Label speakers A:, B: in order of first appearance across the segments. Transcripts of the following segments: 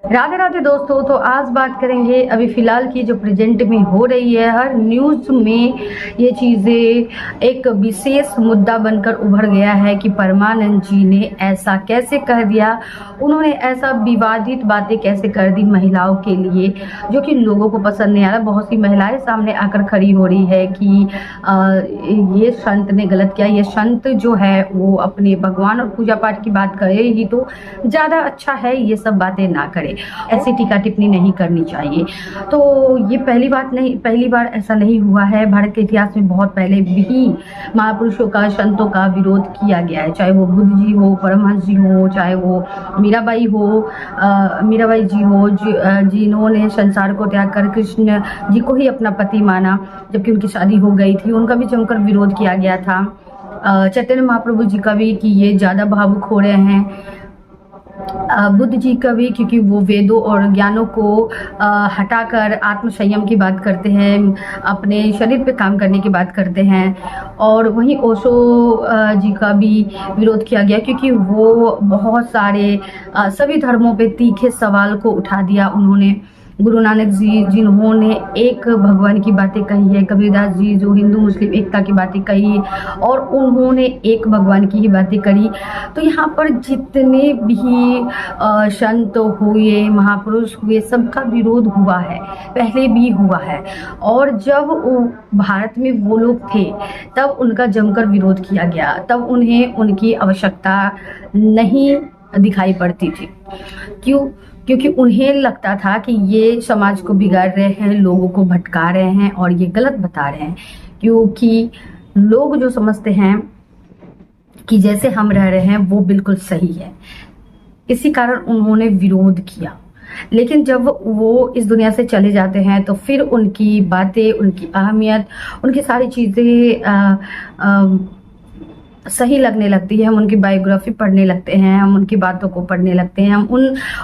A: राधे राधे दोस्तों। तो आज बात करेंगे अभी फ़िलहाल की जो प्रेजेंट में हो रही है, हर न्यूज़ में ये चीज़ें एक विशेष मुद्दा बनकर उभर गया है कि परमानंद जी ने ऐसा कैसे कह दिया, उन्होंने ऐसा विवादित बातें कैसे कर दी महिलाओं के लिए, जो कि लोगों को पसंद नहीं आ रहा। बहुत सी महिलाएं सामने आकर खड़ी हो रही है कि ये संत ने गलत किया, ये संत जो है वो अपने भगवान और पूजा पाठ की बात करे ही तो ज़्यादा अच्छा है, ये सब बातें ना करे, ऐसी टीका टिप्पणी नहीं करनी चाहिए। तो ये पहली बार ऐसा नहीं हुआ है। भारत के इतिहास में बहुत पहले भी महापुरुषों का, संतों का विरोध किया गया है, चाहे वो बुद्ध जी हो, परमहंस जी हो, चाहे वो मीराबाई जी हो, जिन्होंने संसार को त्याग कर कृष्ण जी को ही अपना पति माना, जबकि उनकी शादी हो गई थी, उनका भी जमकर विरोध किया गया था। चैतन्य महाप्रभु जी का भी कि ये ज़्यादा भावुक हो रहे हैं। बुद्ध जी का भी, क्योंकि वो वेदों और ज्ञानों को हटाकर आत्म संयम की बात करते हैं, अपने शरीर पे काम करने की बात करते हैं। और वहीं ओशो जी का भी विरोध किया गया, क्योंकि वो बहुत सारे सभी धर्मों पे तीखे सवाल को उठा दिया उन्होंने। गुरु नानक जी जिन्होंने एक भगवान की बातें कही है, कबीरदास जी जो हिंदू मुस्लिम एकता की बातें कही और उन्होंने एक भगवान की ही बातें करी। तो यहाँ पर जितने भी संत हुए, महापुरुष हुए, सबका विरोध हुआ है, पहले भी हुआ है। और जब भारत में वो लोग थे तब उनका जमकर विरोध किया गया, तब उन्हें उनकी आवश्यकता नहीं दिखाई पड़ती थी। क्यों? क्योंकि उन्हें लगता था कि ये समाज को बिगाड़ रहे हैं, लोगों को भटका रहे हैं और ये गलत बता रहे हैं। क्योंकि लोग जो समझते हैं कि जैसे हम रह रहे हैं वो बिल्कुल सही है, इसी कारण उन्होंने विरोध किया। लेकिन जब वो इस दुनिया से चले जाते हैं तो फिर उनकी बातें, उनकी अहमियत, उनकी सारी चीज़ें सही लगने लगती है। हम उनकी बायोग्राफी पढ़ने लगते हैं, हम उनकी बातों को पढ़ने लगते हैं, हम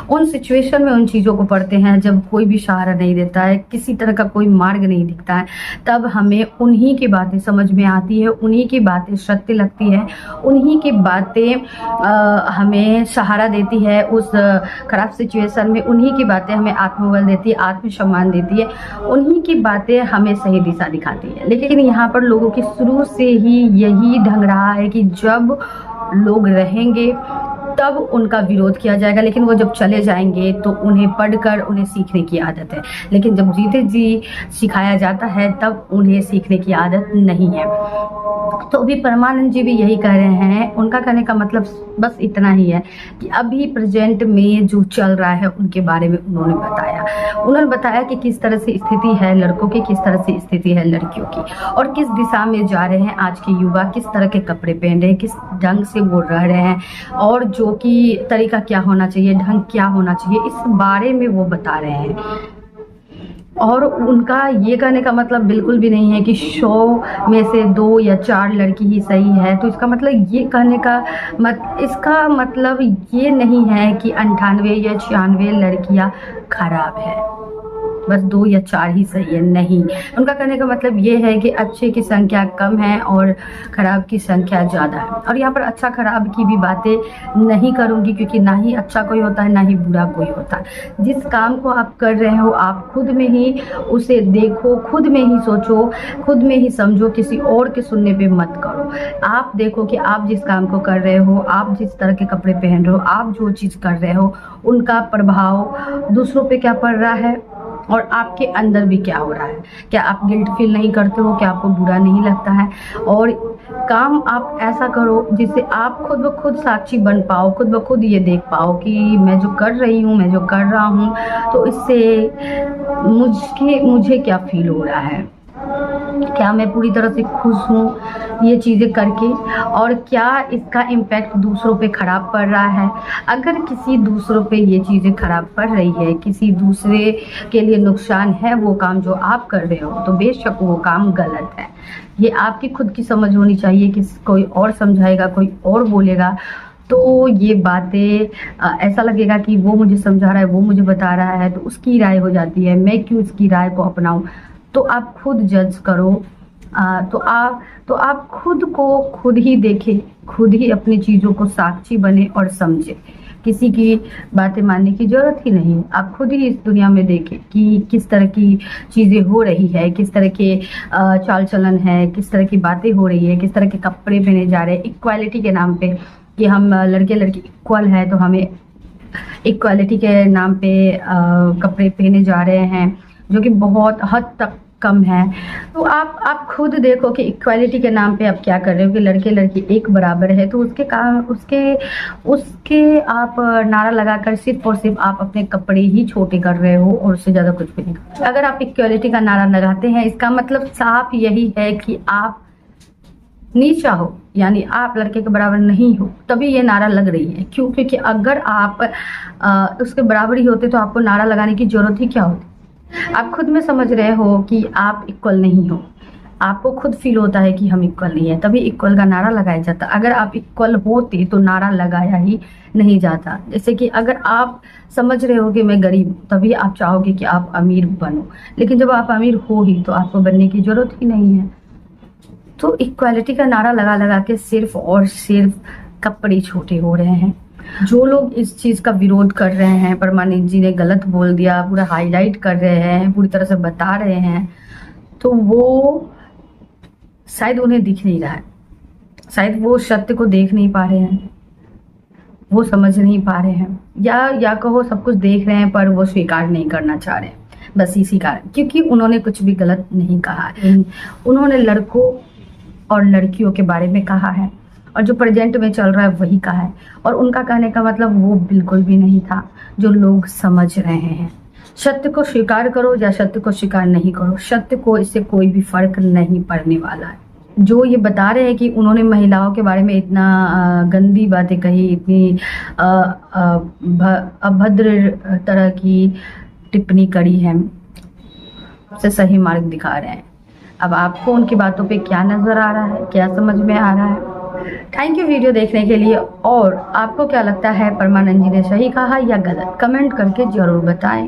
A: उन सिचुएशन में उन चीज़ों को पढ़ते हैं जब कोई भी सहारा नहीं देता है, किसी तरह का कोई मार्ग नहीं दिखता है, तब हमें उन्हीं की बातें समझ में आती है, उन्हीं की बातें सत्य लगती है, उन्हीं की बातें हमें सहारा देती है उस खराब सिचुएशन में, उन्हीं की बातें हमें आत्मबल देती है, आत्मसम्मान देती है, उन्हीं की बातें हमें सही दिशा दिखाती है। लेकिन यहाँ पर लोगों की शुरू से ही यही ढंग रहा है कि जब लोग रहेंगे तब उनका विरोध किया जाएगा, लेकिन वो जब चले जाएंगे तो उन्हें पढ़कर उन्हें सीखने की आदत है। लेकिन जब जीते जी सिखाया जाता है तब उन्हें सीखने की आदत नहीं है। तो अभी परमानंद जी भी यही कह रहे हैं। उनका कहने का मतलब बस इतना ही है कि अभी प्रेजेंट में जो चल रहा है उनके बारे में उन्होंने बताया कि किस तरह से स्थिति है लड़कों की, किस तरह से स्थिति है लड़कियों की, और किस दिशा में जा रहे हैं आज के युवा, किस तरह के कपड़े पहन रहे हैं, किस ढंग से वो रह रहे हैं, और जो कि तरीका क्या होना चाहिए, ढंग क्या होना चाहिए, इस बारे में वो बता रहे हैं। और उनका ये कहने का मतलब बिल्कुल भी नहीं है कि 100 में से 2 या 4 लड़की ही सही है। तो इसका मतलब ये कहने का इसका मतलब ये नहीं है कि 98 या 96 लड़कियां खराब है, बस 2 या 4 ही सही है, नहीं। उनका कहने का मतलब ये है कि अच्छे की संख्या कम है और खराब की संख्या ज़्यादा है। और यहाँ पर अच्छा खराब की भी बातें नहीं करूँगी, क्योंकि ना ही अच्छा कोई होता है ना ही बुरा कोई होता है। जिस काम को आप कर रहे हो आप खुद में ही उसे देखो, खुद में ही सोचो, खुद में ही समझो, किसी और के सुनने पे मत करो। आप देखो कि आप जिस काम को कर रहे हो, आप जिस तरह के कपड़े पहन रहे हो, आप जो चीज़ कर रहे हो, उनका प्रभाव दूसरों पे क्या पड़ रहा है और आपके अंदर भी क्या हो रहा है। क्या आप गिल्ट फील नहीं करते हो? क्या आपको बुरा नहीं लगता है? और काम आप ऐसा करो जिससे आप खुद ब खुद साक्षी बन पाओ, खुद ब खुद ये देख पाओ कि मैं जो कर रही हूँ, मैं जो कर रहा हूँ, तो इससे मुझे क्या फील हो रहा है, क्या मैं पूरी तरह से खुश हूँ ये चीज़ें करके, और क्या इसका इम्पैक्ट दूसरों पे ख़राब पड़ रहा है। अगर किसी दूसरों पे ये चीज़ें ख़राब पड़ रही है, किसी दूसरे के लिए नुकसान है वो काम जो आप कर रहे हो, तो बेशक वो काम गलत है। ये आपकी खुद की समझ होनी चाहिए कि कोई और समझाएगा, कोई और बोलेगा तो ये बातें ऐसा लगेगा कि वो मुझे समझा रहा है, वो मुझे बता रहा है, तो उसकी राय हो जाती है, मैं क्यों उसकी राय को अपनाऊं। तो आप खुद जज करो, तो आप खुद को खुद ही देखें, खुद ही अपनी चीज़ों को साक्षी बने और समझे किसी की बातें मानने की ज़रूरत ही नहीं। आप खुद ही इस दुनिया में देखें कि किस तरह की चीज़ें हो रही है, किस तरह के चाल चलन है, किस तरह की बातें हो रही है, किस तरह के कपड़े पहने जा रहे हैं इक्वालिटी के नाम पे, कि हम लड़के लड़की इक्वल है तो हमें इक्वालिटी के नाम पे कपड़े पहने जा रहे हैं, जो कि बहुत हद तक कम है। तो आप खुद देखो कि इक्वालिटी के नाम पे आप क्या कर रहे हो कि लड़के लड़की एक बराबर है, तो उसके कारण उसके आप नारा लगाकर सिर्फ और सिर्फ आप अपने कपड़े ही छोटे कर रहे हो और उससे ज़्यादा कुछ भी नहीं। अगर आप इक्वालिटी का नारा लगाते हैं, इसका मतलब साफ यही है कि आप नीचा हो, यानी आप लड़के के बराबर नहीं हो, तभी ये नारा लग रही है। क्यों? क्योंकि अगर आप उसके बराबर ही होते तो आपको नारा लगाने की जरूरत ही क्या होती। आप खुद में समझ रहे हो कि आप इक्वल नहीं हो, आपको खुद फील होता है कि हम इक्वल नहीं है, तभी इक्वल का नारा लगाया जाता। अगर आप इक्वल होते तो नारा लगाया ही नहीं जाता। जैसे कि अगर आप समझ रहे हो कि मैं गरीब हूँ, तभी आप चाहोगे कि आप अमीर बनो, लेकिन जब आप अमीर हो ही तो आपको बनने की जरूरत ही नहीं है। तो इक्वालिटी का नारा लगा लगा के सिर्फ और सिर्फ कपड़े छोटे हो रहे हैं। जो लोग इस चीज़ का विरोध कर रहे हैं, परमानंद जी ने गलत बोल दिया, पूरा हाईलाइट कर रहे हैं, पूरी तरह से बता रहे हैं, तो वो शायद उन्हें दिख नहीं रहा है, शायद वो सत्य को देख नहीं पा रहे हैं, वो समझ नहीं पा रहे हैं, या कहो सब कुछ देख रहे हैं पर वो स्वीकार नहीं करना चाह रहे हैं। बस इसी कारण, क्योंकि उन्होंने कुछ भी गलत नहीं कहा है। उन्होंने लड़कों और लड़कियों के बारे में कहा है, और जो प्रेजेंट में चल रहा है वही कहा है, और उनका कहने का मतलब वो बिल्कुल भी नहीं था जो लोग समझ रहे हैं। सत्य को स्वीकार करो या सत्य को स्वीकार नहीं करो, सत्य को इससे कोई भी फर्क नहीं पड़ने वाला है। जो ये बता रहे हैं कि उन्होंने महिलाओं के बारे में इतना गंदी बातें कही, इतनी अभद्र तरह की टिप्पणी करी है, सबसे सही मार्ग दिखा रहे हैं। अब आपको उनकी बातों पे क्या नजर आ रहा है, क्या समझ में आ रहा है? थैंक यू वीडियो देखने के लिए। और आपको क्या लगता है, परमानंद जी ने सही कहा या गलत? कमेंट करके जरूर बताएं।